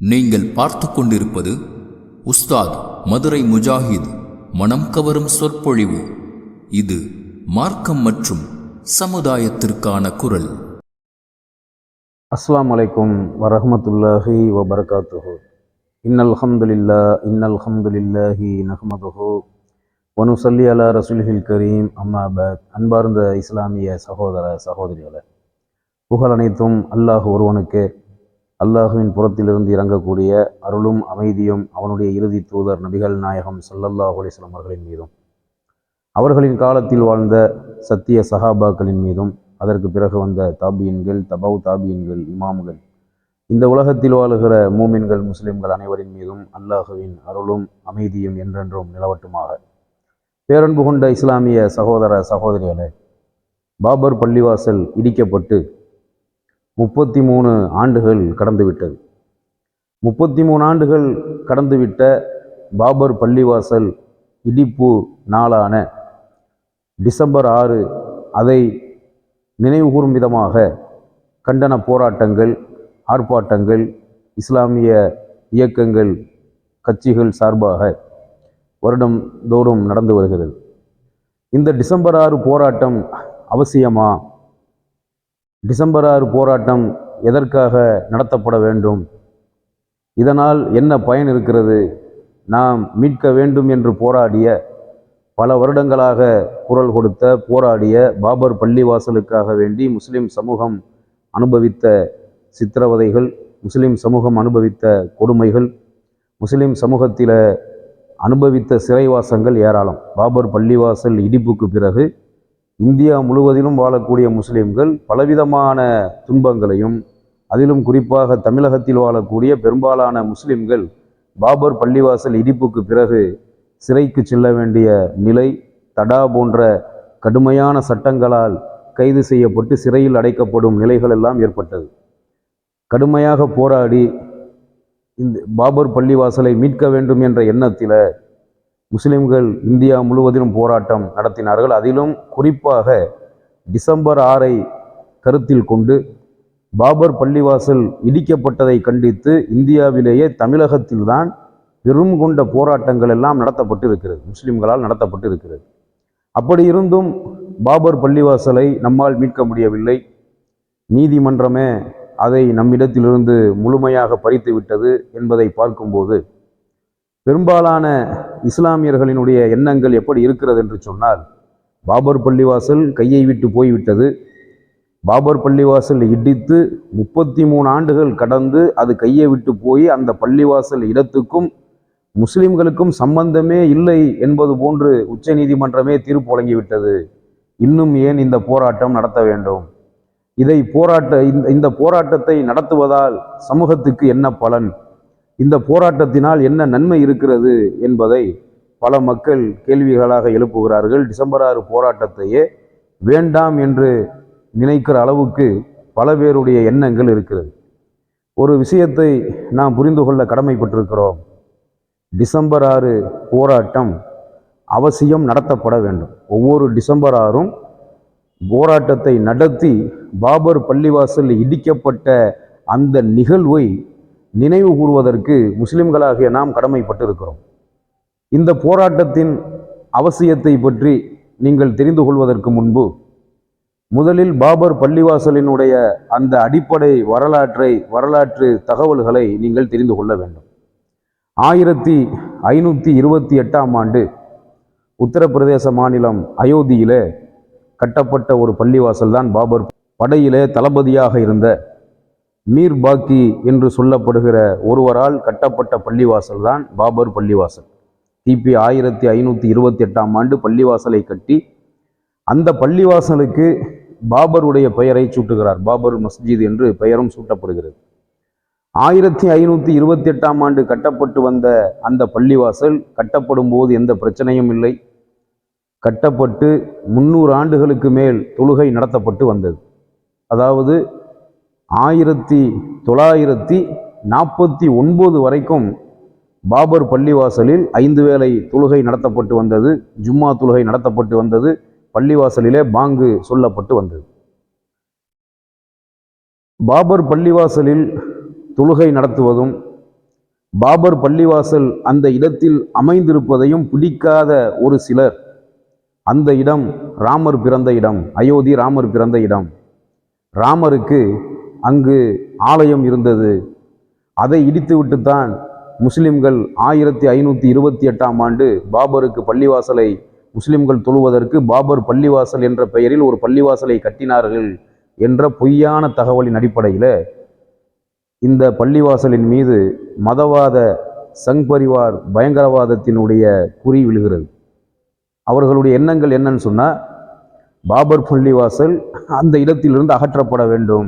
நீங்கள் பார்த்து கொண்டிருப்பது உஸ்தாத் மதுரை முஜாஹித் மனம் கவரும் சொற்பொழிவு. இது மார்க்கம் மற்றும் சமுதாயத்திற்கான குரல். அஸ்ஸலாமு அலைக்கும் வரஹ்மத்துல்லாஹி வபரகாத்துஹு. இன்னல் ஹம்துலில்லாஹி நஹ்மதுஹு வ நுஸல்லி அலா ரசூலில் கரீம். அம்மா பஅத். அன்பார்ந்த இஸ்லாமிய சகோதர சகோதரிகளே, புகழ் அனைத்தும் அல்லாஹ் ஒருவனுக்கே. அல்லாஹுவின் புறத்திலிருந்து இறங்கக்கூடிய அருளும் அமைதியும் அவனுடைய இறுதி தூதர் நபிகள் நாயகம் ஸல்லல்லாஹு அலைஹி வஸல்லம் அவர்களின் மீதும், அவர்களின் காலத்தில் வாழ்ந்த சத்திய சஹாபாக்களின் மீதும், அதற்கு பிறகு வந்த தாபியின்கள், தபவு தாபியின்கள், இமாம்கள், இந்த உலகத்தில் வாழுகிற மூமின்கள் முஸ்லிம்கள் அனைவரின் மீதும் அல்லாஹுவின் அருளும் அமைதியும் என்றென்றும் நிலவட்டுமாக. பேரன்பு கொண்ட இஸ்லாமிய சகோதர சகோதரிகளே, பாபர் பள்ளிவாசல் இடிக்கப்பட்டு 33 ஆண்டுகள் கடந்துவிட்டது. 33 ஆண்டுகள் கடந்துவிட்ட பாபர் பள்ளிவாசல் இடிப்பு நாளான டிசம்பர் 6 அதை நினைவுகூரும் விதமாக கண்டன போராட்டங்கள், ஆர்ப்பாட்டங்கள், இஸ்லாமிய இயக்கங்கள், கட்சிகள் சார்பாக வருடம் தோறும் நடந்து வருகிறது. இந்த டிசம்பர் 6 போராட்டம் அவசியமா? டிசம்பர் 6 போராட்டம் எதற்காக நடத்தப்பட வேண்டும்? இதனால் என்ன பயன் இருக்கிறது? நாம் மீட்க வேண்டும் என்று போராடிய, பல வருடங்களாக குரல் கொடுத்த, போராடிய பாபர் பள்ளிவாசலுக்காக வேண்டி முஸ்லிம் சமூகம் அனுபவித்த சித்திரவதைகள், முஸ்லிம் சமூகம் அனுபவித்த கொடுமைகள், முஸ்லிம் சமூகத்தில் அனுபவித்த சிறைவாசங்கள் ஏராளம். பாபர் பள்ளிவாசல் இடிப்புக்கு பிறகு இந்தியா முழுவதிலும் வாழக்கூடிய முஸ்லிம்கள் பலவிதமான துன்பங்களையும், அதிலும் குறிப்பாக தமிழகத்தில் வாழக்கூடிய பெரும்பாலான முஸ்லிம்கள் பாபர் பள்ளிவாசல் இடிப்புக்கு பிறகு சிறைக்கு செல்ல வேண்டிய நிலை, தடா போன்ற கடுமையான சட்டங்களால் கைது செய்யப்பட்டு சிறையில் அடைக்கப்படும் நிலைகள் எல்லாம் ஏற்பட்டது. கடுமையாக போராடி இந்த பாபர் பள்ளிவாசலை மீட்க வேண்டும் என்ற எண்ணத்தில் முஸ்லிம்கள் இந்தியா முழுவதிலும் போராட்டம் நடத்தினார்கள். அதிலும் குறிப்பாக டிசம்பர் 6 கருத்தில் கொண்டு பாபர் பள்ளிவாசல் இடிக்கப்பட்டதை கண்டித்து இந்தியாவிலேயே தமிழகத்தில்தான் பெரும் கொண்ட போராட்டங்கள் எல்லாம் நடத்தப்பட்டு இருக்கிறது, முஸ்லிம்களால் நடத்தப்பட்டு இருக்கிறது. அப்படி இருந்தும் பாபர் பள்ளிவாசலை நம்மால் மீட்க முடியவில்லை. நீதிமன்றமே அதை நம்மிடத்திலிருந்து முழுமையாக பறித்து விட்டது என்பதை பார்க்கும்போது பெரும்பாலான இஸ்லாமியர்களினுடைய எண்ணங்கள் எப்படி இருக்கிறது என்று சொன்னால், பாபர் பள்ளிவாசல் கையை விட்டு போய்விட்டது. பாபர் பள்ளிவாசல் இடித்து 33 ஆண்டுகள் கடந்து அது கையை விட்டு போய் அந்த பள்ளிவாசல் இடத்துக்கும் முஸ்லிம்களுக்கும் சம்பந்தமே இல்லை என்பது போன்று உச்ச நீதிமன்றமே தீர்ப்பு வழங்கிவிட்டது. இன்னும் ஏன் இந்த போராட்டம் நடத்த வேண்டும்? இந்த போராட்டத்தை நடத்துவதால் சமூகத்துக்கு என்ன பலன்? இந்த போராட்டத்தினால் என்ன நன்மை இருக்கிறது என்பதை பல மக்கள் கேள்விகளாக எழுப்புகிறார்கள். டிசம்பர் 6 போராட்டத்தையே வேண்டாம் என்று நினைக்கிற அளவுக்கு பல பேருடைய எண்ணங்கள் இருக்கிறது. ஒரு விஷயத்தை நாம் புரிந்து கொள்ள கடமைப்பட்டிருக்கிறோம். டிசம்பர் 6 போராட்டம் அவசியம் நடத்தப்பட வேண்டும். ஒவ்வொரு டிசம்பர் 6ம் போராட்டத்தை நடத்தி பாபர் பள்ளிவாசல் இடிக்கப்பட்ட அந்த நிகழ்வை நினைவு கூறுவதற்கு முஸ்லிம்களாகிய நாம் கடமைப்பட்டிருக்கிறோம். இந்த போராட்டத்தின் அவசியத்தை பற்றி நீங்கள் தெரிந்து கொள்வதற்கு முன்பு முதலில் பாபர் பள்ளிவாசலினுடைய அந்த அடிப்படை வரலாற்று தகவல்களை நீங்கள் தெரிந்து கொள்ள வேண்டும். 1528ஆம் ஆண்டு உத்தரப்பிரதேச மாநிலம் அயோத்தியிலே கட்டப்பட்ட ஒரு பள்ளிவாசல் தான் பாபர். படையிலே தளபதியாக இருந்த மீர் பாக்கி என்று சொல்லப்படுகிற ஒருவரால் கட்டப்பட்ட பள்ளிவாசல் தான் பாபர் பள்ளிவாசல். கிபி 1528ஆம் ஆண்டு பள்ளிவாசலை கட்டி அந்த பள்ளிவாசலுக்கு பாபருடைய பெயரை சூட்டுகிறார். பாபர் மஸ்ஜித் என்று பெயரும் சூட்டப்படுகிறது. 1528ஆம் ஆண்டு கட்டப்பட்டு வந்த அந்த பள்ளிவாசல் கட்டப்படும் போது எந்த பிரச்சனையும் இல்லை. கட்டப்பட்டு 300 ஆண்டுகளுக்கு மேல் தொழுகை நடத்தப்பட்டு வந்தது. அதாவது 1949 வரைக்கும் பாபர் பள்ளிவாசலில் 5 வேளை தொழுகை நடத்தப்பட்டு வந்தது. ஜும்மா தொழுகை நடத்தப்பட்டு வந்தது. பள்ளிவாசலிலே பாங்கு சொல்லப்பட்டு வந்தது. பாபர் பள்ளிவாசலில் தொழுகை நடத்துவதும் பாபர் பள்ளிவாசல் அந்த இடத்தில் அமைந்திருப்பதையும் பிடிக்காத ஒரு சிலர் அந்த இடம் ராமர் பிறந்த இடம், அயோத்தி ராமர் பிறந்த இடம், ராமருக்கு அங்கு ஆலயம் இருந்தது, அதை இடித்துவிட்டுத்தான் முஸ்லிம்கள் 1528ஆம் ஆண்டு பாபருக்கு பள்ளிவாசலை முஸ்லிம்கள் தொழுவதற்கு பாபர் பள்ளிவாசல் என்ற பெயரில் ஒரு பள்ளிவாசலை கட்டினார்கள் என்ற பொய்யான தகவலின் அடிப்படையில் இந்த பள்ளிவாசலின் மீது மதவாத சங் பரிவார் பயங்கரவாதத்தினுடைய குறி விழுகிறது. அவர்களுடைய எண்ணங்கள் என்னன்னு சொன்னால், பாபர் பள்ளிவாசல் அந்த இடத்திலிருந்து அகற்றப்பட வேண்டும்,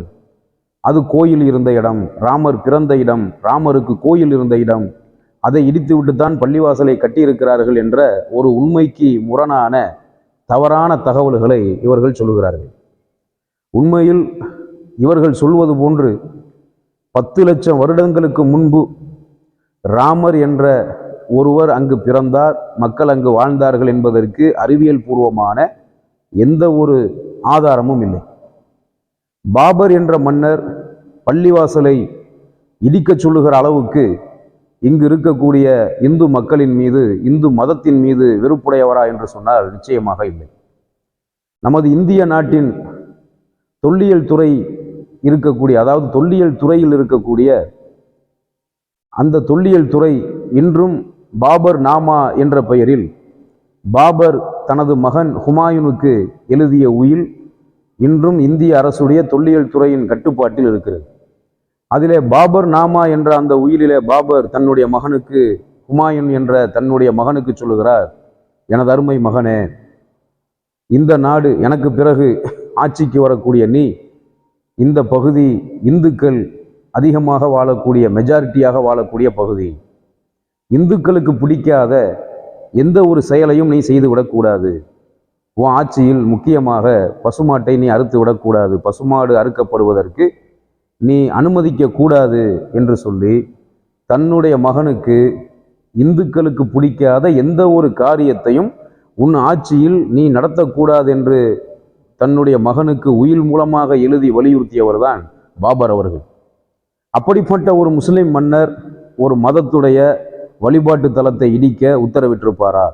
அது கோயில் இருந்த இடம், ராமர் பிறந்த இடம், ராமருக்கு கோயில் இருந்த இடம், அதை இடித்துவிட்டு தான் பள்ளிவாசலை கட்டியிருக்கிறார்கள் என்ற ஒரு உண்மைக்கு முரணான தவறான தகவல்களை இவர்கள் சொல்லுகிறார்கள். உண்மையில் இவர்கள் சொல்வது போன்று 10 லட்சம் வருடங்களுக்கு முன்பு ராமர் என்ற ஒருவர் அங்கு பிறந்தார், மக்கள் அங்கு வாழ்ந்தார்கள் என்பதற்கு அறிவியல் பூர்வமான எந்த ஒரு ஆதாரமும் இல்லை. பாபர் என்ற மன்னர் பள்ளிவாசலை இடிக்கச் சொல்லுகிற அளவுக்கு இங்கு இருக்கக்கூடிய இந்து மக்களின் மீது, இந்து மதத்தின் மீது வெறுப்புடையவரா என்று சொன்னால் நிச்சயமாக இல்லை. நமது இந்திய நாட்டின் தொல்லியல் துறை இருக்கக்கூடிய, அதாவது தொல்லியல் துறையில் இருக்கக்கூடிய அந்த தொல்லியல் துறை இன்றும் பாபர் நாமா என்ற பெயரில் பாபர் தனது மகன் ஹுமாயூனுக்கு எழுதிய உயில் இன்றும் இந்திய அரசுடைய தொல்லியல் துறையின் கட்டுப்பாட்டில் இருக்கிறது. அதிலே பாபர் நாமா என்ற அந்த உயிலிலே பாபர் தன்னுடைய மகனுக்கு, ஹுமாயூன் என்ற தன்னுடைய மகனுக்கு சொல்லுகிறார், எனது அருமை மகனே, இந்த நாடு எனக்கு பிறகு ஆட்சிக்கு வரக்கூடிய நீ, இந்த பகுதி இந்துக்கள் அதிகமாக வாழக்கூடிய, மெஜாரிட்டியாக வாழக்கூடிய பகுதி, இந்துக்களுக்கு பிடிக்காத எந்த ஒரு செயலையும் நீ செய்து விடக்கூடாது, உன் ஆட்சியில் முக்கியமாக பசுமாட்டை நீ அறுத்து விடக்கூடாது, பசுமாடு அறுக்கப்படுவதற்கு நீ அனுமதிக்க கூடாது என்று சொல்லி தன்னுடைய மகனுக்கு இந்துக்களுக்கு பிடிக்காத எந்த ஒரு காரியத்தையும் உன் ஆட்சியில் நீ நடத்தக்கூடாது என்று தன்னுடைய மகனுக்கு உயில் மூலமாக எழுதி வலியுறுத்தியவர் தான் பாபர் அவர்கள். அப்படிப்பட்ட ஒரு முஸ்லிம் மன்னர் ஒரு மதத்துடைய வழிபாட்டு தலத்தை இடிக்க உத்தரவிட்டிருப்பாரா?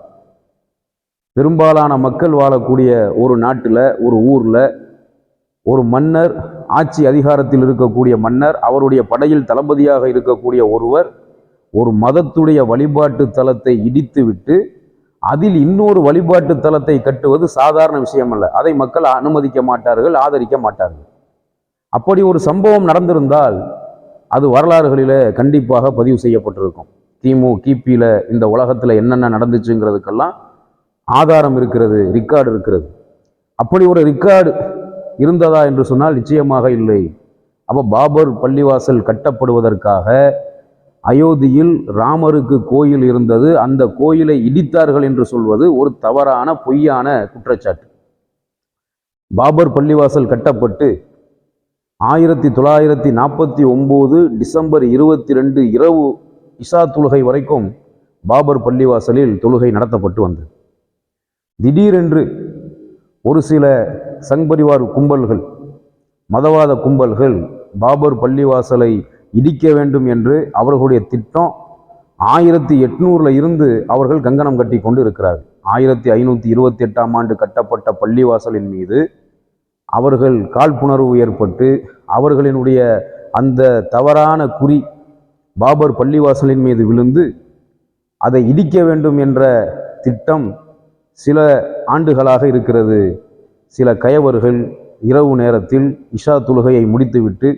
பெரும்பாலான மக்கள் வாழக்கூடிய ஒரு நாட்டில், ஒரு ஊரில் ஒரு மன்னர், ஆட்சி அதிகாரத்தில் இருக்கக்கூடிய மன்னர், அவருடைய படையில் தளபதியாக இருக்கக்கூடிய ஒருவர் ஒரு மதத்துடைய வழிபாட்டு தலத்தை இடித்துவிட்டு அதில் இன்னொரு வழிபாட்டு தலத்தை கட்டுவது சாதாரண விஷயம் அல்ல. அதை மக்கள் அனுமதிக்க மாட்டார்கள், ஆதரிக்க மாட்டார்கள். அப்படி ஒரு சம்பவம் நடந்திருந்தால் அது வரலாறுகளில் கண்டிப்பாக பதிவு செய்யப்பட்டிருக்கும். கிமு கிபியில் இந்த உலகத்தில் என்னென்ன நடந்துச்சுங்கிறதுக்கெல்லாம் ஆதாரம் இருக்கிறது, ரிக்கார்டு இருக்கிறது. அப்படி ஒரு ரிக்கார்டு இருந்ததா என்று சொன்னால் நிச்சயமாக இல்லை. அப்போ பாபர் பள்ளிவாசல் கட்டப்படுவதற்காக அயோத்தியில் ராமருக்கு கோயில் இருந்தது, அந்த கோயிலை இடித்தார்கள் என்று சொல்வது ஒரு தவறான பொய்யான குற்றச்சாட்டு. பாபர் பள்ளிவாசல் கட்டப்பட்டு 1949 டிசம்பர் 22 இரவு இஷா தொழுகை வரைக்கும் பாபர் பள்ளிவாசலில் தொழுகை நடத்தப்பட்டு வந்தது. திடீரென்று ஒரு சில சங்பரிவார் கும்பல்கள், மதவாத கும்பல்கள் பாபர் பள்ளிவாசலை இடிக்க வேண்டும் என்று அவர்களுடைய திட்டம் 1800 இருந்து அவர்கள் கங்கணம் கட்டி கொண்டு இருக்கிறார்கள். 1528ஆம் ஆண்டு கட்டப்பட்ட பள்ளிவாசலின் மீது அவர்கள் காழ்ப்புணர்வு ஏற்பட்டு அவர்களினுடைய அந்த தவறான குறி பாபர் பள்ளிவாசலின் மீது விழுந்து அதை இடிக்க வேண்டும் என்ற திட்டம் சில ஆண்டுகளாக இருக்கிறது. சில கயவர்கள் இரவு நேரத்தில் இஷா தொழுகையை முடித்துவிட்டு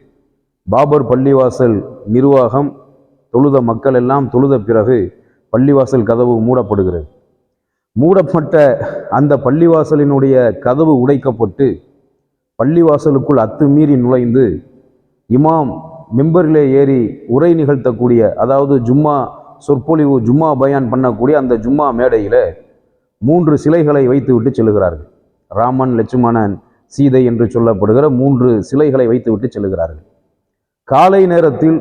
பாபர் பள்ளிவாசல் நிர்வாகம், தொழுத மக்கள் எல்லாம் தொழுத பிறகு பள்ளிவாசல் கதவு மூடப்படுகிறது. மூடப்பட்ட அந்த பள்ளிவாசலினுடைய கதவு உடைக்கப்பட்டு பள்ளிவாசலுக்குள் அத்துமீறி நுழைந்து இமாம் மெம்பரிலே ஏறி உரை நிகழ்த்தக்கூடிய, அதாவது ஜும்மா சொற்பொழிவு, ஜும்மா பயான் பண்ணக்கூடிய அந்த ஜும்மா மேடையில் 3 சிலைகளை வைத்துவிட்டு செல்லுகிறார்கள். ராமன், லட்சுமணன், சீதை என்று சொல்லப்படுகிற 3 சிலைகளை வைத்துவிட்டு செல்லுகிறார்கள். காலை நேரத்தில்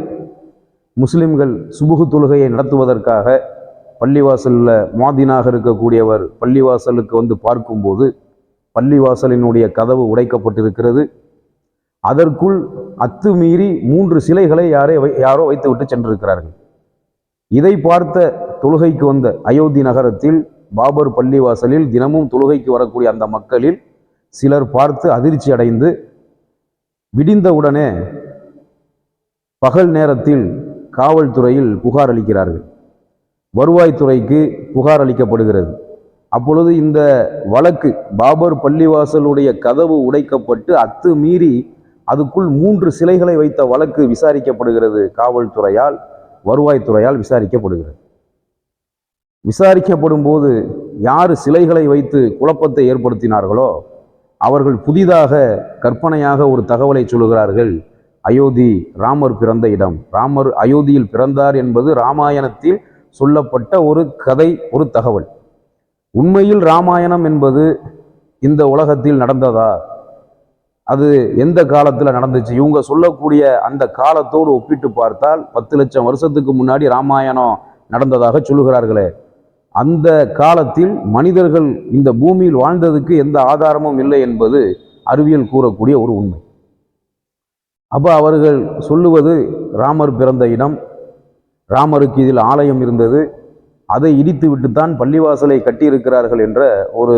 முஸ்லிம்கள் சுபுகு தொழுகையை நடத்துவதற்காக பள்ளிவாசலில் மாதினாக இருக்கக்கூடியவர் பள்ளிவாசலுக்கு வந்து பார்க்கும்போது பள்ளிவாசலினுடைய கதவு உடைக்கப்பட்டிருக்கிறது. அதற்குள் அத்துமீறி 3 சிலைகளை யாரோ வைத்துவிட்டு சென்றிருக்கிறார்கள். இதை பார்த்த தொழுகைக்கு வந்த அயோத்தி நகரத்தில் பாபர் பள்ளிவாசலில் தினமும் தொழுகைக்கு வரக்கூடிய அந்த மக்களில் சிலர் பார்த்து அதிர்ச்சி அடைந்து விடிந்தவுடனே பகல் நேரத்தில் காவல்துறையில் புகார் அளிக்கிறார்கள். வருவாய்த்துறைக்கு புகார் அளிக்கப்படுகிறது. அப்பொழுது இந்த வழக்கு பாபர் பள்ளிவாசலுடைய கதவு உடைக்கப்பட்டு அத்துமீறி அதுக்குள் 3 சிலைகளை வைத்த வழக்கு விசாரிக்கப்படுகிறது. காவல்துறையால், வருவாய்த்துறையால் விசாரிக்கப்படுகிறது. விசாரிக்கப்படும் போது யார் சிலைகளை வைத்து குழப்பத்தை ஏற்படுத்தினார்களோ அவர்கள் புதிதாக கற்பனையாக ஒரு தகவலை சொல்லுகிறார்கள். அயோத்தி ராமர் பிறந்த இடம், ராமர் அயோத்தியில் பிறந்தார் என்பது இராமாயணத்தில் சொல்லப்பட்ட ஒரு கதை, ஒரு தகவல். உண்மையில் இராமாயணம் என்பது இந்த உலகத்தில் நடந்ததா? அது எந்த காலத்தில் நடந்துச்சு? இவங்க சொல்லக்கூடிய அந்த காலத்தோடு ஒப்பிட்டு பார்த்தால் 10 லட்சம் வருஷத்துக்கு முன்னாடி இராமாயணம் நடந்ததாக சொல்லுகிறார்களே, அந்த காலத்தில் மனிதர்கள் இந்த பூமியில் வாழ்ந்ததுக்கு எந்த ஆதாரமும் இல்லை என்பது அறிவியல் கூறக்கூடிய ஒரு உண்மை. அப்போ அவர்கள் சொல்லுவது ராமர் பிறந்த இடம், ராமருக்கு இதில் ஆலயம் இருந்தது, அதை இடித்து விட்டுத்தான் பள்ளிவாசலை கட்டியிருக்கிறார்கள் என்ற ஒரு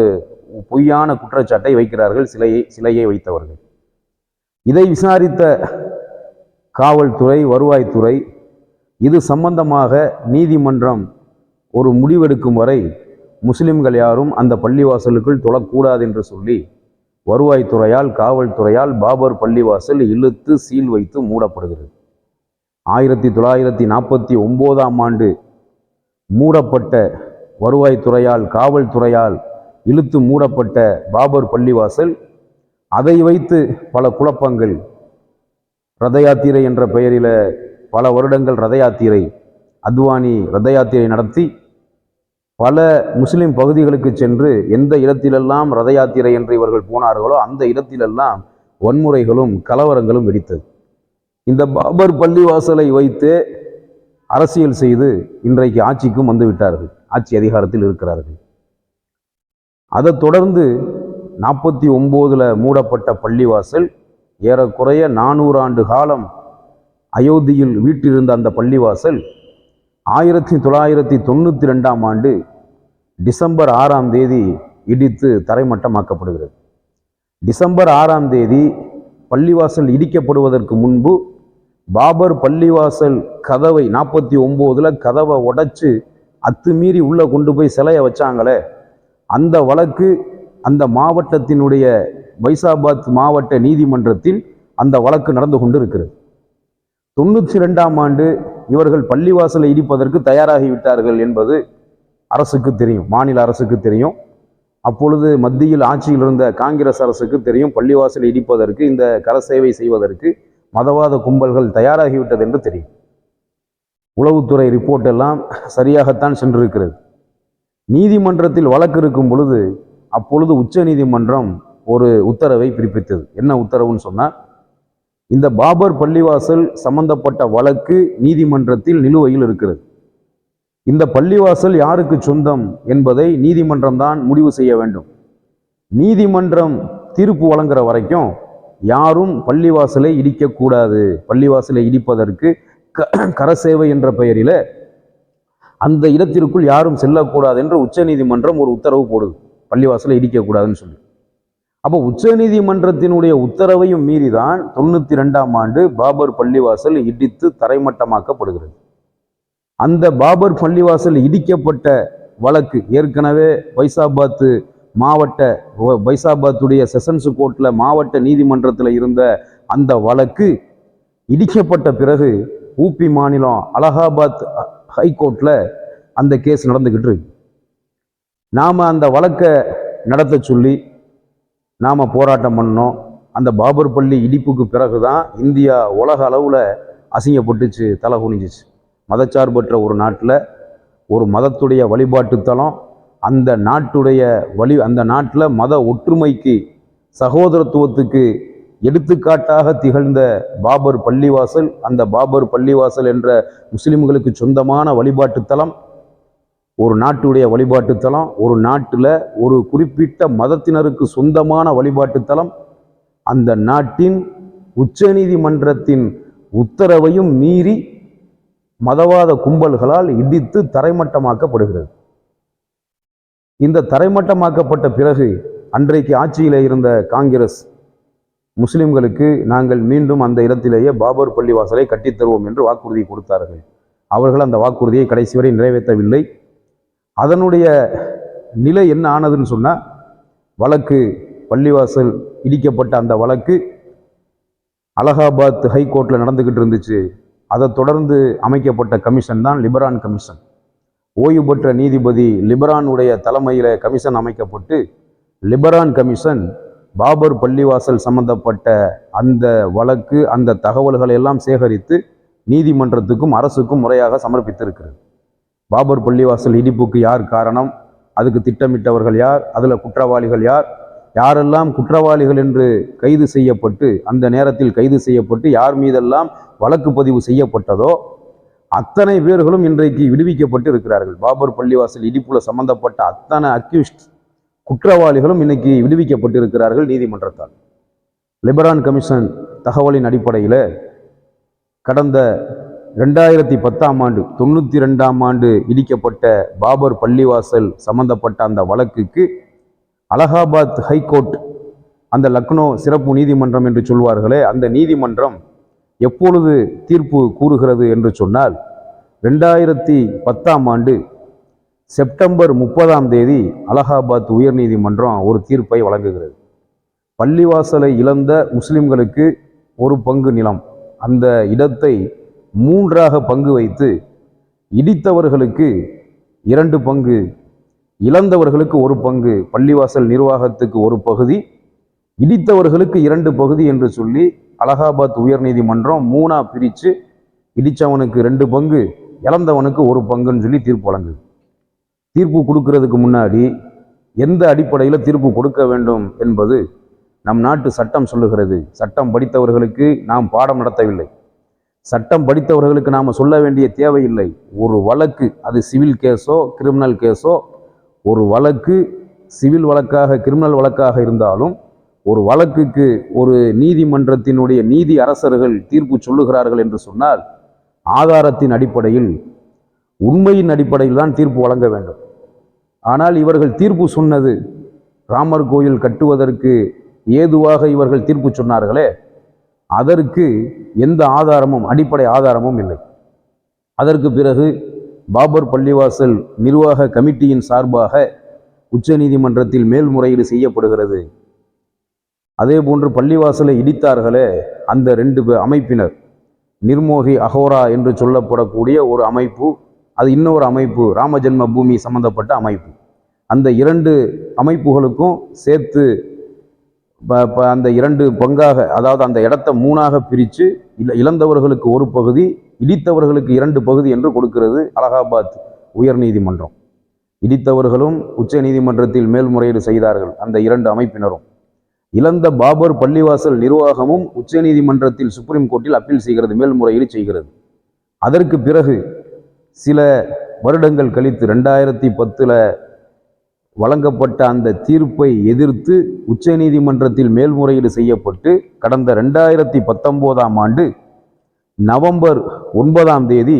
பொய்யான குற்றச்சாட்டை வைக்கிறார்கள் சிலையை வைத்தவர்கள். இதை விசாரித்த காவல்துறை, வருவாய்த்துறை இது சம்பந்தமாக நீதிமன்றம் ஒரு முடிவெடுக்கும் வரை முஸ்லிம்கள் யாரும் அந்த பள்ளிவாசலுக்குள் தொழக்கூடாது என்று சொல்லி வருவாய்த்துறையால், காவல்துறையால் பாபர் பள்ளிவாசல் இழுத்து சீல் வைத்து மூடப்படுகிறது. 1949ஆம் ஆண்டு மூடப்பட்ட, வருவாய்த்துறையால், காவல்துறையால் இழுத்து மூடப்பட்ட பாபர் பள்ளிவாசல், அதை வைத்து பல குழப்பங்கள், ரத யாத்திரை என்ற பெயரில் பல வருடங்கள் ரத யாத்திரை, அத்வானி ரத யாத்திரை நடத்தி பல முஸ்லிம் பகுதிகளுக்கு சென்று எந்த இடத்திலெல்லாம் ரத யாத்திரை என்று இவர்கள் போனார்களோ அந்த இடத்திலெல்லாம் வன்முறைகளும் கலவரங்களும் வெடித்தது. இந்த பாபர் பள்ளிவாசலை வைத்து அரசியல் செய்து இன்றைக்கு ஆட்சிக்கும் வந்து விட்டார்கள், ஆட்சி அதிகாரத்தில் இருக்கிறார்கள். அதை தொடர்ந்து 49ல் மூடப்பட்ட பள்ளிவாசல் ஏறக்குறைய 400 ஆண்டு காலம் அயோத்தியில் வீற்றிருந்த அந்த பள்ளிவாசல் 1992ஆம் ஆண்டு டிசம்பர் 6ஆம் தேதி இடித்து தரைமட்டமாக்கப்படுகிறது. டிசம்பர் 6ஆம் தேதி பள்ளிவாசல் இடிக்கப்படுவதற்கு முன்பு பாபர் பள்ளிவாசல் கதவை 49ல் கதவை உடைச்சு அத்துமீறி உள்ள கொண்டு போய் சிலையை வச்சாங்களே, அந்த வழக்கு அந்த மாவட்டத்தினுடைய பைசாபாத் மாவட்ட நீதிமன்றத்தில் அந்த வழக்கு நடந்து கொண்டு இருக்கிறது. 92ஆம் ஆண்டு இவர்கள் பள்ளிவாசலை இடிப்பதற்கு தயாராகிவிட்டார்கள் என்பது அரசுக்கு தெரியும், மாநில அரசுக்கு தெரியும். அப்பொழுது மத்தியில் ஆட்சியில் இருந்த காங்கிரஸ் அரசுக்கு தெரியும் பள்ளிவாசலை இடிப்பதற்கு, இந்த கரசேவை செய்வதற்கு மதவாத கும்பல்கள் தயாராகிவிட்டது என்று தெரியும். உளவுத்துறை ரிப்போர்ட் எல்லாம் சரியாகத்தான் சென்றிருக்கிறது. நீதிமன்றத்தில் வழக்கு இருக்கும் பொழுது அப்பொழுது உச்ச நீதிமன்றம் ஒரு உத்தரவை பிறப்பித்தது. என்ன உத்தரவுன்னு சொன்னால், இந்த பாபர் பள்ளிவாசல் சம்பந்தப்பட்ட வழக்கு நீதிமன்றத்தில் நிலுவையில் இருக்கிறது. இந்த பள்ளிவாசல் யாருக்கு சொந்தம் என்பதை நீதிமன்றம் தான் முடிவு செய்ய வேண்டும். நீதிமன்றம் தீர்ப்பு வழங்குற வரைக்கும் யாரும் பள்ளிவாசலை இடிக்கக்கூடாது. பள்ளிவாசலை இடிப்பதற்கு கரசேவை என்ற பெயரில் அந்த இடத்திற்குள் யாரும் செல்லக்கூடாது என்று உச்ச நீதிமன்றம் ஒரு உத்தரவு போடுது, பள்ளிவாசலை இடிக்கக்கூடாதுன்னு சொல்லி. அப்போ உச்ச நீதிமன்றத்தினுடைய உத்தரவையும் மீறிதான் 92ஆம் ஆண்டு பாபர் பள்ளிவாசல் இடித்து தரைமட்டமாக்கப்படுகிறது. அந்த பாபர் பள்ளிவாசல் இடிக்கப்பட்ட வழக்கு ஏற்கனவே பைசாபாத்துடைய செஷன்ஸ் கோர்ட்டில் மாவட்ட நீதிமன்றத்தில் இருந்த அந்த வழக்கு இடிக்கப்பட்ட பிறகு ஊபி மாநிலம் அலகாபாத் ஹைகோர்ட்டில் அந்த கேஸ் நடந்துக்கிட்டு இருக்கு. நாம் அந்த வழக்கை நடத்த சொல்லி நாம் போராட்டம் பண்ணோம். அந்த பாபர் பள்ளி இடிப்புக்கு பிறகு தான் இந்தியா உலக அளவில் அசிங்கப்பட்டுச்சு, தலை குனிஞ்சிச்சு. மதச்சார்பற்ற ஒரு நாட்டில் ஒரு மதத்துடைய வழிபாட்டு தலம், அந்த நாட்டில் மத ஒற்றுமைக்கு, சகோதரத்துவத்துக்கு எடுத்துக்காட்டாக திகழ்ந்த பாபர் பள்ளிவாசல், அந்த பாபர் பள்ளிவாசல் என்ற முஸ்லிம்களுக்கு சொந்தமான வழிபாட்டு தலம், ஒரு நாட்டுடைய வழிபாட்டு தலம், ஒரு நாட்டில் ஒரு குறிப்பிட்ட மதத்தினருக்கு சொந்தமான வழிபாட்டு தலம், அந்த நாட்டின் உச்ச நீதிமன்றத்தின் உத்தரவையும் மீறி மதவாத கும்பல்களால் இடித்து தரைமட்டமாக்கப்படுகிறது. இந்த தரைமட்டமாக்கப்பட்ட பிறகு அன்றைக்கு ஆட்சியில் இருந்த காங்கிரஸ் முஸ்லிம்களுக்கு நாங்கள் மீண்டும் அந்த இடத்திலேயே பாபர் பள்ளிவாசலை கட்டித்தருவோம் என்று வாக்குறுதி கொடுத்தார்கள். அவர்கள் அந்த வாக்குறுதியை கடைசி வரை நிறைவேற்றவில்லை. அதனுடைய நிலை என்ன ஆனதுன்னு சொன்னால், வழக்கு பள்ளிவாசல் இடிக்கப்பட்ட அந்த வழக்கு அலகாபாத் ஹைகோர்ட்டில் நடந்துக்கிட்டு இருந்துச்சு. அதை தொடர்ந்து அமைக்கப்பட்ட கமிஷன் தான் லிபரான் கமிஷன். ஓய்வு பெற்ற நீதிபதி லிபரானுடைய தலைமையில் கமிஷன் அமைக்கப்பட்டு, லிபரான் கமிஷன் பாபர் பள்ளிவாசல் சம்பந்தப்பட்ட அந்த வழக்கு, அந்த தகவல்களை எல்லாம் சேகரித்து நீதிமன்றத்துக்கும் அரசுக்கும் முறையாக சமர்ப்பித்திருக்கிறது. பாபர் பள்ளிவாசல் இடிப்புக்கு யார் காரணம், அதுக்கு திட்டமிட்டவர்கள் யார், அதில் குற்றவாளிகள் யார், யாரெல்லாம் குற்றவாளிகள் என்று கைது செய்யப்பட்டு, அந்த நேரத்தில் கைது செய்யப்பட்டு யார் மீதெல்லாம் வழக்கு பதிவு செய்யப்பட்டதோ அத்தனை பேர்களும் இன்றைக்கு விடுவிக்கப்பட்டு இருக்கிறார்கள். பாபர் பள்ளிவாசல் இடிப்புல சம்பந்தப்பட்ட அத்தனை அக்யூஸ்ட் குற்றவாளிகளும் இன்னைக்கு விடுவிக்கப்பட்டு இருக்கிறார்கள் நீதிமன்றத்தால். லிபரான் கமிஷன் தகவலின் அடிப்படையில் கடந்த 2010 ஆண்டு 92 இடிக்கப்பட்ட பாபர் பள்ளிவாசல் சம்பந்தப்பட்ட அந்த வழக்குக்கு அலகாபாத் ஹைகோர்ட், அந்த லக்னோ சிறப்பு நீதிமன்றம் என்று சொல்வார்களே, அந்த நீதிமன்றம் எப்பொழுது தீர்ப்பு கூறுகிறது என்று சொன்னால், 2010 ஆண்டு செப்டம்பர் 30 அலகாபாத் உயர்நீதிமன்றம் ஒரு தீர்ப்பை வழங்குகிறது. பள்ளிவாசலை இழந்த முஸ்லிம்களுக்கு ஒரு பங்கு நிலம், அந்த இடத்தை 3ஆக பங்கு வைத்து இடித்தவர்களுக்கு 2 பங்கு, இழந்தவர்களுக்கு 1 பங்கு, பள்ளிவாசல் நிர்வாகத்துக்கு 1 பகுதி, இடித்தவர்களுக்கு 2 பகுதி என்று சொல்லி அலகாபாத் உயர்நீதிமன்றம் 3ஆ பிரித்து இடித்தவனுக்கு 2 பங்கு, இழந்தவனுக்கு 1 பங்குன்னு சொல்லி தீர்ப்பு வழங்குது. தீர்ப்பு கொடுக்கறதுக்கு முன்னாடி எந்த அடிப்படையில் தீர்ப்பு கொடுக்க வேண்டும் என்பது நம் நாட்டு சட்டம் சொல்லுகிறது. சட்டம் படித்தவர்களுக்கு நாம் பாடம் நடத்தவில்லை. சட்டம் படித்தவர்களுக்கு நாம் சொல்ல வேண்டிய தேவையில்லை. ஒரு வழக்கு, அது சிவில் கேஸோ கிரிமினல் கேஸோ, ஒரு வழக்கு சிவில் வழக்காக கிரிமினல் வழக்காக இருந்தாலும் ஒரு வழக்குக்கு ஒரு நீதிமன்றத்தினுடைய நீதி அரசர்கள் தீர்ப்பு சொல்லுகிறார்கள் என்று சொன்னால் ஆதாரத்தின் அடிப்படையில், உண்மையின் அடிப்படையில் தான் தீர்ப்பு வழங்க வேண்டும். ஆனால் இவர்கள் தீர்ப்பு சொன்னது, ராமர் கோயில் கட்டுவதற்கு ஏதுவாக இவர்கள் தீர்ப்பு சொன்னார்களே, அதற்கு எந்த ஆதாரமும், அடிப்படை ஆதாரமும் இல்லை. அதற்கு பிறகு பாபர் பள்ளிவாசல் நிர்வாக கமிட்டியின் சார்பாக உச்ச நீதிமன்றத்தில் மேல்முறையீடு செய்யப்படுகிறது. அதே போன்று பள்ளிவாசலை இடித்தார்களே அந்த 2 அமைப்பினர், நிர்மோகி அகோரா என்று சொல்லப்படக்கூடிய ஒரு அமைப்பு, அது இன்னொரு அமைப்பு ராமஜென்ம பூமி சம்பந்தப்பட்ட அமைப்பு. அந்த 2 அமைப்புகளுக்கும் சேர்த்து அந்த 2 பங்காக, அதாவது அந்த இடத்தை 3ஆக பிரித்து இழந்தவர்களுக்கு 1 பகுதி, இடித்தவர்களுக்கு 2 பகுதி என்று கொடுக்கிறது அலகாபாத் உயர்நீதிமன்றம். இடித்தவர்களும் உச்ச நீதிமன்றத்தில் மேல்முறையீடு செய்தார்கள், அந்த 2 அமைப்பினரும். இழந்த பாபர் பள்ளிவாசல் நிர்வாகமும் உச்ச நீதிமன்றத்தில் சுப்ரீம் கோர்ட்டில் அப்பீல் செய்கிறது, மேல்முறையீடு செய்கிறது. அதற்கு பிறகு சில வருடங்கள் கழித்து 2010 வழங்கப்பட்ட அந்த தீர்ப்பை எதிர்த்து உச்ச நீதிமன்றத்தில் மேல்முறையீடு செய்யப்பட்டு கடந்த 2019 ஆண்டு நவம்பர் 9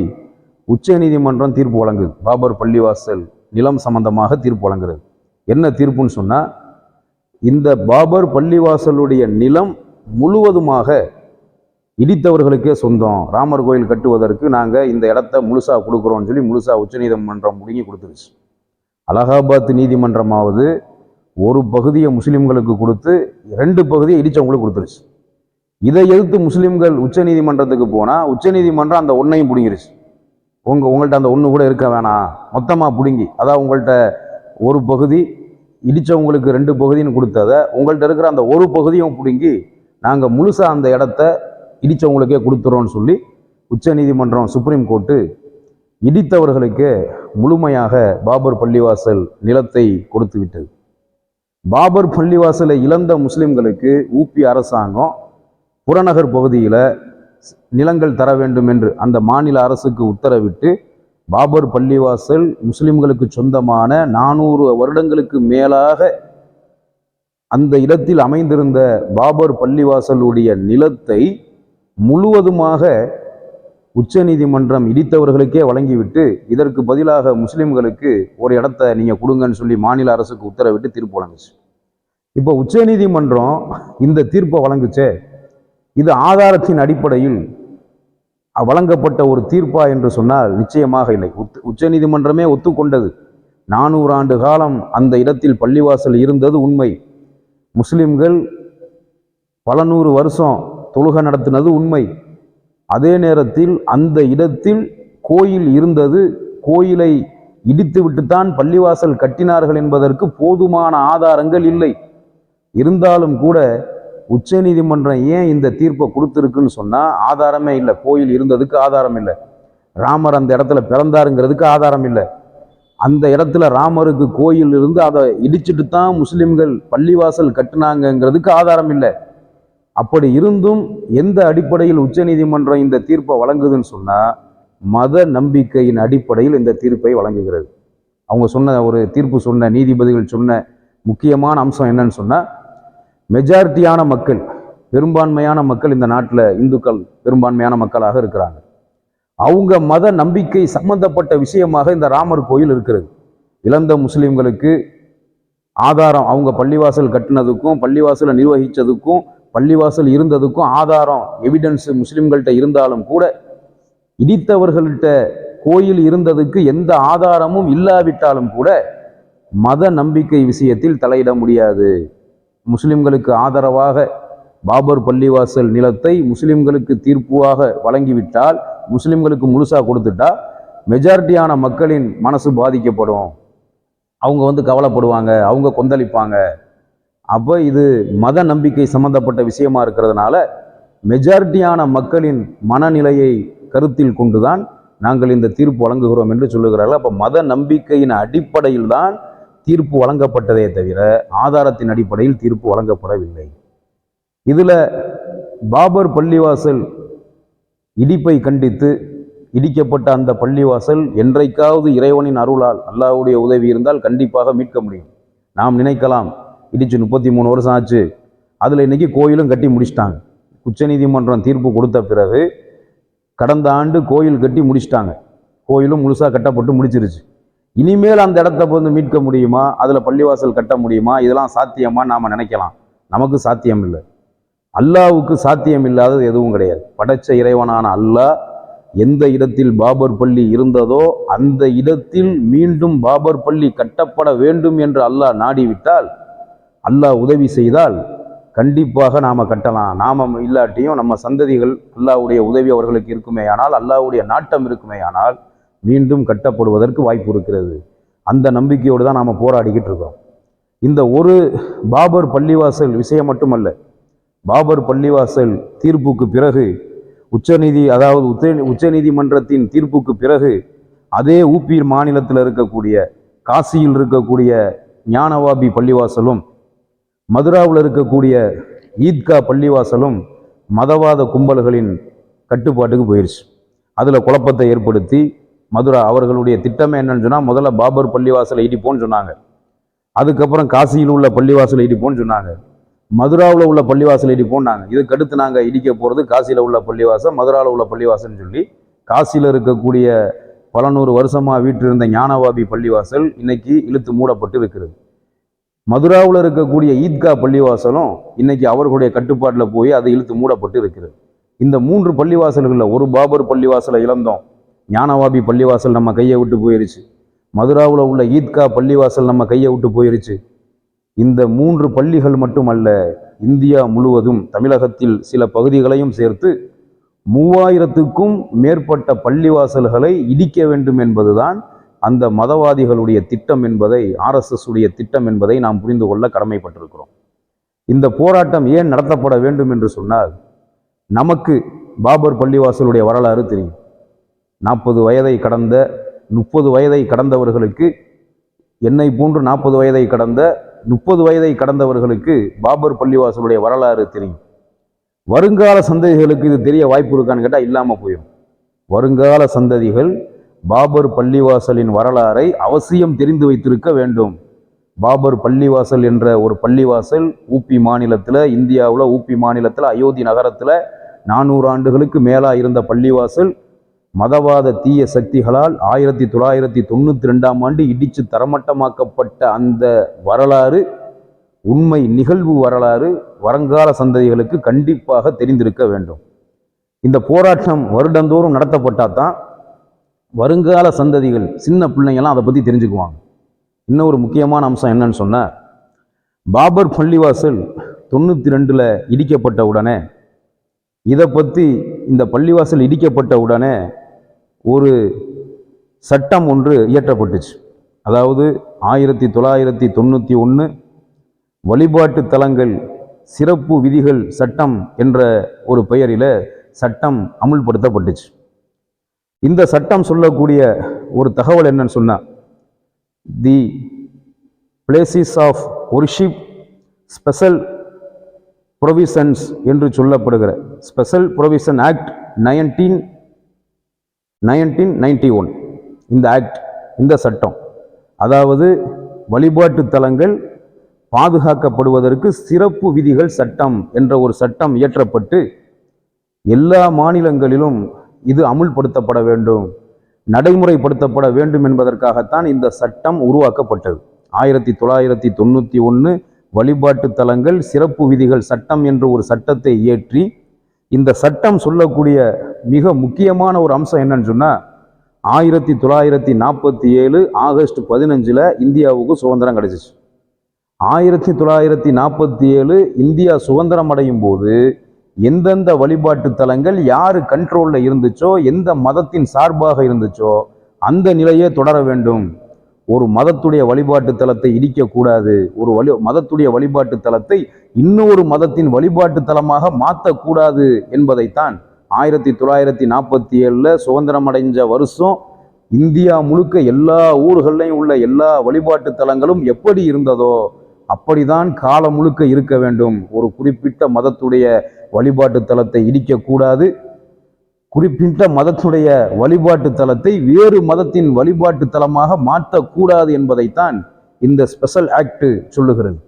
உச்ச நீதிமன்றம் தீர்ப்பு வழங்குது. பாபர் பள்ளிவாசல் நிலம் சம்பந்தமாக தீர்ப்பு வழங்குறது. என்ன தீர்ப்புன்னு சொன்னால், இந்த பாபர் பள்ளிவாசலுடைய நிலம் முழுவதுமாக இடித்தவர்களுக்கே சொந்தம், ராமர் கோயில் கட்டுவதற்கு நாங்கள் இந்த இடத்த முழுசா கொடுக்குறோம்னு சொல்லி முழுசா உச்ச நீதிமன்றம் முடுங்கி கொடுத்துருச்சு. அலகாபாத் நீதிமன்றமாவது ஒரு பகுதியை முஸ்லிம்களுக்கு கொடுத்து 2 பகுதியை இடித்தவங்களுக்கு கொடுத்துருச்சு. இதை எதிர்த்து முஸ்லிம்கள் உச்ச நீதிமன்றத்துக்கு போனால் உச்ச நீதிமன்றம் அந்த 1ஐயும் பிடுங்கிருச்சு. உங்கள்கிட்ட அந்த 1 கூட இருக்க வேணாம், மொத்தமாக பிடுங்கி, அதாவது உங்கள்கிட்ட ஒரு பகுதி, இடித்தவங்களுக்கு 2 பகுதின்னு கொடுத்ததை உங்கள்கிட்ட இருக்கிற அந்த 1 பகுதியும் பிடுங்கி நாங்கள் முழுசாக அந்த இடத்த இடித்தவங்களுக்கே கொடுத்துறோன்னு சொல்லி உச்ச நீதிமன்றம் சுப்ரீம் கோர்ட்டு இடித்தவர்களுக்கு முழுமையாக பாபர் பள்ளிவாசல் நிலத்தை கொடுத்து விட்டது. பாபர் பள்ளிவாசலை இழந்த முஸ்லிம்களுக்கு ஊபி அரசாங்கம் புறநகர் பகுதியில் நிலங்கள் தர வேண்டும் என்று அந்த மாநில அரசுக்கு உத்தரவிட்டு பாபர் பள்ளிவாசல் முஸ்லிம்களுக்கு சொந்தமான 400 வருடங்களுக்கு மேலாக அந்த இடத்தில் அமைந்திருந்த பாபர் பள்ளிவாசலுடைய நிலத்தை முழுவதுமாக உச்சநீதிமன்றம் இடித்தவர்களுக்கே வழங்கிவிட்டு இதற்கு பதிலாக முஸ்லிம்களுக்கு ஒரு இடத்த நீங்கள் கொடுங்கன்னு சொல்லி மாநில அரசுக்கு உத்தரவிட்டு தீர்ப்பு வழங்குச்சு. இப்போ உச்சநீதிமன்றம் இந்த தீர்ப்பை வழங்குச்சே, இது ஆதாரத்தின் அடிப்படையில் வழங்கப்பட்ட ஒரு தீர்ப்பா என்று சொன்னால் நிச்சயமாக இல்லை. உச்சநீதிமன்றமே ஒத்துக்கொண்டது. 400 ஆண்டு காலம் அந்த இடத்தில் பள்ளிவாசல் இருந்தது உண்மை. முஸ்லிம்கள் பல 100 வருஷம் தொழுகை நடத்தினது உண்மை. அதே நேரத்தில் அந்த இடத்தில் கோயில் இருந்தது. கோயிலை இடித்துவிட்டுத்தான் பள்ளிவாசல் கட்டினார்கள் என்பதற்கு போதுமான ஆதாரங்கள் இல்லை. இருந்தாலும் கூட உச்சநீதிமன்றம் ஏன் இந்த தீர்ப்பை கொடுத்துருக்குன்னு சொன்னால் ஆதாரமே இல்லை. கோயில் இருந்ததுக்கு ஆதாரம் இல்லை. ராமர் அந்த இடத்துல பிறந்தாருங்கிறதுக்கு ஆதாரம் இல்லை. அந்த இடத்துல ராமருக்கு கோயில் இருந்து அதை இடிச்சுட்டு தான் முஸ்லிம்கள் பள்ளிவாசல் கட்டினாங்கிறதுக்கு ஆதாரம் இல்லை. அப்படி இருந்தும் எந்த அடிப்படையில் உச்சநீதிமன்றம் இந்த தீர்ப்பை வழங்குதுன்னு சொன்னால் மத நம்பிக்கையின் அடிப்படையில் இந்த தீர்ப்பை வழங்குகிறது. அவங்க சொன்ன ஒரு தீர்ப்பு சொன்ன நீதிபதிகள் சொன்ன முக்கியமான அம்சம் என்னன்னு சொன்னால், மெஜாரிட்டியான மக்கள், பெரும்பான்மையான மக்கள் இந்த நாட்டில் இந்துக்கள் பெரும்பான்மையான மக்களாக இருக்கிறாங்க. அவங்க மத நம்பிக்கை சம்பந்தப்பட்ட விஷயமாக இந்த ராமர் கோயில் இருக்கிறது. இழந்த முஸ்லிம்களுக்கு ஆதாரம், அவங்க பள்ளிவாசல் கட்டினதுக்கும் பள்ளிவாசலை நிர்வகித்ததுக்கும் பள்ளிவாசல் இருந்ததுக்கும் ஆதாரம், எவிடன்ஸ் முஸ்லிம்கள்ட்ட இருந்தாலும் கூட இடித்தவர்கள்ட்ட கோயில் இருந்ததுக்கு எந்த ஆதாரமும் இல்லாவிட்டாலும் கூட மத நம்பிக்கை விஷயத்தில் தலையிட முடியாது. முஸ்லிம்களுக்கு ஆதரவாக பாபர் பள்ளிவாசல் நிலத்தை முஸ்லிம்களுக்கு தீர்ப்புவாக வழங்கிவிட்டால், முஸ்லிம்களுக்கு முழுசாக கொடுத்துட்டா மெஜாரிட்டியான மக்களின் மனசு பாதிக்கப்படும். அவங்க கவலைப்படுவாங்க, அவங்க கொந்தளிப்பாங்க. அப்போ இது மத நம்பிக்கை சம்பந்தப்பட்ட விஷயமா இருக்கிறதுனால மெஜாரிட்டியான மக்களின் மனநிலையை கருத்தில் கொண்டுதான் நாங்கள் இந்த தீர்ப்பு வழங்குகிறோம் என்று சொல்லுகிறார்கள். அப்போ மத நம்பிக்கையின் அடிப்படையில் தான் தீர்ப்பு வழங்கப்பட்டதே தவிர ஆதாரத்தின் அடிப்படையில் தீர்ப்பு வழங்கப்படவில்லை. இதில் பாபர் பள்ளிவாசல் இடிப்பை கண்டித்து இடிக்கப்பட்ட அந்த பள்ளிவாசல் என்றைக்காவது இறைவனின் அருளால் அல்லாஹ்வுடைய உதவி இருந்தால் கண்டிப்பாக மீட்க முடியும். நாம் நினைக்கலாம், இடிச்சு 33 வருஷம் ஆச்சு, அதில் இன்னைக்கு கோயிலும் கட்டி முடிச்சிட்டாங்க. உச்சநீதிமன்றம் தீர்ப்பு கொடுத்த பிறகு கடந்த ஆண்டு கோயில் கட்டி முடிச்சிட்டாங்க. கோயிலும் முழுசாக கட்டப்பட்டு முடிச்சிருச்சு. இனிமேல் அந்த இடத்த மீட்க முடியுமா, அதில் பள்ளிவாசல் கட்ட முடியுமா, இதெல்லாம் சாத்தியமா நாம் நினைக்கலாம். நமக்கு சாத்தியம் இல்லை. அல்லாஹ்வுக்கு சாத்தியம் இல்லாதது எதுவும் கிடையாது. படைச்ச இறைவனான அல்லாஹ் எந்த இடத்தில் பாபர் பள்ளி இருந்ததோ அந்த இடத்தில் மீண்டும் பாபர் பள்ளி கட்டப்பட வேண்டும் என்று அல்லாஹ் நாடிவிட்டால், அல்லாஹ் உதவி செய்தால் கண்டிப்பாக நாம் கட்டலாம். நாம இல்லாட்டியும் நம்ம சந்ததிகள் அல்லாஹ்வுடைய உதவி அவர்களுக்கு இருக்குமே ஆனால், அல்லாஹ்வுடைய நாட்டம் இருக்குமே ஆனால் மீண்டும் கட்டப்படுவதற்கு வாய்ப்பு இருக்கிறது. அந்த நம்பிக்கையோடு தான் நாம் போராடிக்கிட்டு இருக்கோம். இந்த ஒரு பாபர் பள்ளிவாசல் விஷயம் மட்டுமல்ல, பாபர் பள்ளிவாசல் தீர்ப்புக்கு பிறகு உச்சநீதிமன்றத்தின் தீர்ப்புக்கு பிறகு அதே ஊபி மாநிலத்தில் இருக்கக்கூடிய காசியில் இருக்கக்கூடிய ஞானவாபி பள்ளிவாசலும் மதுராவில் இருக்கக்கூடிய ஈத்கா பள்ளிவாசலும் மதவாத கும்பல்களின் கட்டுப்பாட்டுக்கு போயிடுச்சு. அதில் குழப்பத்தை ஏற்படுத்தி மதுரா அவர்களுடைய திட்டமே என்னன்னு சொன்னால், முதல்ல பாபர் பள்ளிவாசலை இடிப்போன்னு சொன்னாங்க. அதுக்கப்புறம் காசியில் உள்ள பள்ளிவாசலை இடிப்போன்னு சொன்னாங்க. மதுராவில் உள்ள பள்ளிவாசல் இடிப்போன்னாங்க. இதுக்கடுத்து நாங்கள் இடிக்க போகிறது காசியில் உள்ள பள்ளிவாசல், மதுராவில் உள்ள பள்ளிவாசல்னு சொல்லி காசியில் இருக்கக்கூடிய பல 100 வருஷமாக வீட்டிலிருந்த ஞானவாபி பள்ளிவாசல் இன்னைக்கு இழுத்து மூடப்பட்டு இருக்கிறது. மதுராவில் இருக்கக்கூடிய ஈத்கா பள்ளிவாசலும் இன்னைக்கு அவர்களுடைய கட்டுப்பாட்டில் போய் அது இழுத்து மூடப்பட்டு இருக்கிறது. இந்த 3 பள்ளிவாசல்களில் ஒரு பாபர் பள்ளிவாசலை இழந்தோம். ஞானவாபி பள்ளிவாசல் நம்ம கையை விட்டு போயிருச்சு. மதுராவில் உள்ள ஈத்கா பள்ளிவாசல் நம்ம கையை விட்டு போயிருச்சு. இந்த 3 பள்ளிகள் மட்டுமல்ல, இந்தியா முழுவதும் தமிழகத்தில் சில பகுதிகளையும் சேர்த்து 3000க்கும் மேற்பட்ட பள்ளிவாசல்களை இடிக்க வேண்டும் என்பதுதான் அந்த மதவாதிகளுடைய திட்டம் என்பதை, RSS உடைய திட்டம் என்பதை நாம் புரிந்து கொள்ள கடமைப்பட்டிருக்கிறோம். இந்த போராட்டம் ஏன் நடத்தப்பட வேண்டும் என்று சொன்னால், நமக்கு பாபர் பள்ளிவாசலுடைய வரலாறு தெரியும். 40 வயதை கடந்த 30 வயதை கடந்தவர்களுக்கு, என்னை போன்று 40 வயதை கடந்த 30 வயதை கடந்தவர்களுக்கு பாபர் பள்ளிவாசலுடைய வரலாறு தெரியும். வருங்கால சந்ததிகளுக்கு இது தெரிய வாய்ப்பு இருக்கான்னு கேட்டால் இல்லாமல் போயிடும். வருங்கால சந்ததிகள் பாபர் பள்ளிவாசலின் வரலாறை அவசியம் தெரிந்து வைத்திருக்க வேண்டும். பாபர் பள்ளிவாசல் என்ற ஒரு பள்ளிவாசல் ஊபி மாநிலத்தில், இந்தியாவில் ஊபி மாநிலத்தில் அயோத்தி நகரத்தில் 400 ஆண்டுகளுக்கு மேலாக இருந்த பள்ளிவாசல் மதவாத தீய சக்திகளால் 1992ஆம் ஆண்டு இடித்து தரமட்டமாக்கப்பட்ட அந்த வரலாறு, உண்மை நிகழ்வு வரலாறு வருங்கால சந்ததிகளுக்கு கண்டிப்பாக தெரிந்திருக்க வேண்டும். இந்த போராட்டம் வருடந்தோறும் நடத்தப்பட்டால் தான் வருங்கால சந்ததிகள், சின்ன பிள்ளைங்கள்லாம் அதை பற்றி தெரிஞ்சுக்குவாங்க. இன்னொரு முக்கியமான அம்சம் என்னன்னு சொன்னால், பாபர் பள்ளிவாசல் 92ல் இடிக்கப்பட்ட உடனே, இதை பற்றி இந்த பள்ளிவாசல் இடிக்கப்பட்ட உடனே ஒரு சட்டம் ஒன்று இயற்றப்பட்டுச்சு. அதாவது 1991 வழிபாட்டு தலங்கள் சிறப்பு விதிகள் சட்டம் என்ற ஒரு பெயரில் சட்டம் அமுல்படுத்தப்பட்டுச்சு. இந்த சட்டம் சொல்லக்கூடிய ஒரு தகவல் என்னன்னு சொன்னா, the places of worship special provisions என்று சொல்லப்படுகிற ஸ்பெஷல் ப்ரொவிஷன் ஆக்ட் 1991, இந்த ஆக்ட், இந்த சட்டம், அதாவது வழிபாட்டு தலங்கள் பாதுகாக்கப்படுவதற்கு சிறப்பு விதிகள் சட்டம் என்ற ஒரு சட்டம் இயற்றப்பட்டு எல்லா மாநிலங்களிலும் இது அமுல்படுத்தப்பட வேண்டும், நடைமுறைப்படுத்தப்பட வேண்டும் என்பதற்காகத்தான் இந்த சட்டம் உருவாக்கப்பட்டது. 1991 வழிபாட்டு தலங்கள் சிறப்பு விதிகள் சட்டம் என்ற ஒரு சட்டத்தை இயற்றி, இந்த சட்டம் சொல்லக்கூடிய மிக முக்கியமான ஒரு அம்சம் என்னன்னு சொன்னால், 1947 ஆகஸ்ட் 15 இந்தியாவுக்கு சுதந்திரம் கிடைச்சிச்சு. 1947 இந்தியா சுதந்திரம் அடையும் போது எந்தெந்த வழிபாட்டு தலங்கள் யாரு கண்ட்ரோலில் இருந்துச்சோ, எந்த மதத்தின் சார்பாக இருந்துச்சோ அந்த நிலையே தொடர வேண்டும். ஒரு மதத்துடைய வழிபாட்டு தலத்தை இடிக்கக்கூடாது, ஒரு மதத்துடைய வழிபாட்டு தலத்தை இன்னொரு மதத்தின் வழிபாட்டு தலமாக மாற்றக்கூடாது என்பதைத்தான் 1947 சுதந்திரம் அடைஞ்ச வருஷம் இந்தியா முழுக்க எல்லா ஊர்களையும் உள்ள எல்லா வழிபாட்டு தலங்களும் எப்படி இருந்ததோ அப்படிதான் காலம் முழுக்க இருக்க வேண்டும். ஒரு குறிப்பிட்ட மதத்துடைய வழிபாட்டு தலத்தை இடிக்கக்கூடாது, குறிப்பிட்ட மதத்துடைய வழிபாட்டு தலத்தை வேறு மதத்தின் வழிபாட்டு தலமாக மாற்றக்கூடாது என்பதைத்தான் இந்த ஸ்பெஷல் ஆக்ட் சொல்லுகிறது.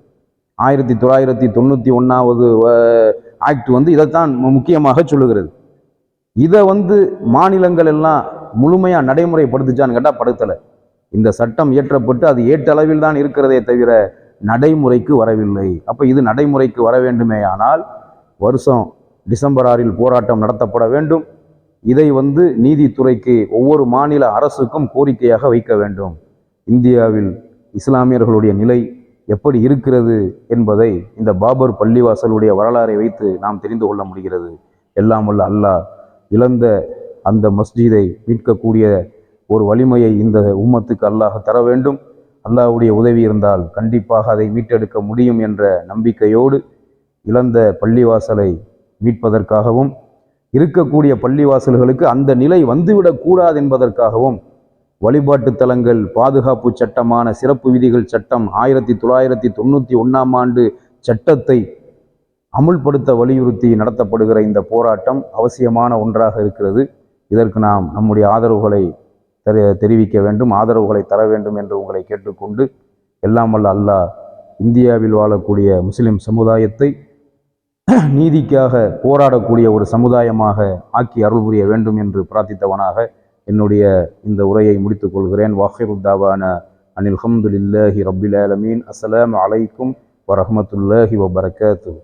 1991வது ஆக்ட் இதைத்தான் முக்கியமாக சொல்லுகிறது. இதை மாநிலங்கள் எல்லாம் முழுமையா நடைமுறைப்படுத்துச்சான்னு கேட்டால் படுத்தலை. இந்த சட்டம் இயற்றப்பட்டு அது ஏற்றளவில் தான் இருக்கிறதே தவிர நடைமுறைக்கு வரவில்லை. அப்போ இது நடைமுறைக்கு வர வேண்டுமே ஆனால் வருஷம் டிசம்பர் 6 போராட்டம் நடத்தப்பட வேண்டும். இதை நீதித்துறைக்கு ஒவ்வொரு மாநில அரசுக்கும் கோரிக்கையாக வைக்க வேண்டும். இந்தியாவில் இஸ்லாமியர்களுடைய நிலை எப்படி இருக்கிறது என்பதை இந்த பாபர் பள்ளிவாசலுடைய வரலாறை வைத்து நாம் தெரிந்து கொள்ள முடிகிறது. எல்லாம் வல்ல அல்லாஹ் இழந்த அந்த மஸ்ஜிதை மீட்கக்கூடிய ஒரு வலிமையை இந்த உம்மத்துக்கு அல்லாஹ் தர வேண்டும். அல்லாஹ்வுடைய உதவி இருந்தால் கண்டிப்பாக அதை மீட்டெடுக்க முடியும் என்ற நம்பிக்கையோடு இழந்த பள்ளிவாசலை மீட்பதற்காகவும், இருக்கக்கூடிய பள்ளிவாசல்களுக்கு அந்த நிலை வந்துவிடக்கூடாது என்பதற்காகவும் வழிபாட்டு தலங்கள் பாதுகாப்பு சட்டமான சிறப்பு விதிகள் சட்டம் 1991ஆம் ஆண்டு சட்டத்தை அமுல்படுத்த வலியுறுத்தி நடத்தப்படுகிற இந்த போராட்டம் அவசியமான ஒன்றாக இருக்கிறது. இதற்கு நாம் நம்முடைய ஆதரவுகளை தெரிவிக்க வேண்டும், ஆதரவுகளை தர வேண்டும் என்று உங்களை கேட்டுக்கொண்டு, எல்லாம் வல்ல அல்லாஹ் இந்தியாவில் வாழக்கூடிய முஸ்லிம் சமுதாயத்தை நீதிக்காக போராடக்கூடிய ஒரு சமுதாயமாக ஆக்கி அருள் புரிய வேண்டும் என்று பிரார்த்தித்தவனாக என்னுடைய இந்த உரையை முடித்துக் கொள்கிறேன். வாஹிரு தாவான அனில் ஹம்துலில்லாஹி ரப்பில் ஆலமீன். அஸ்ஸலாமு அலைக்கும் வரஹ்மத்துல்லாஹி வபரகாத்துஹு.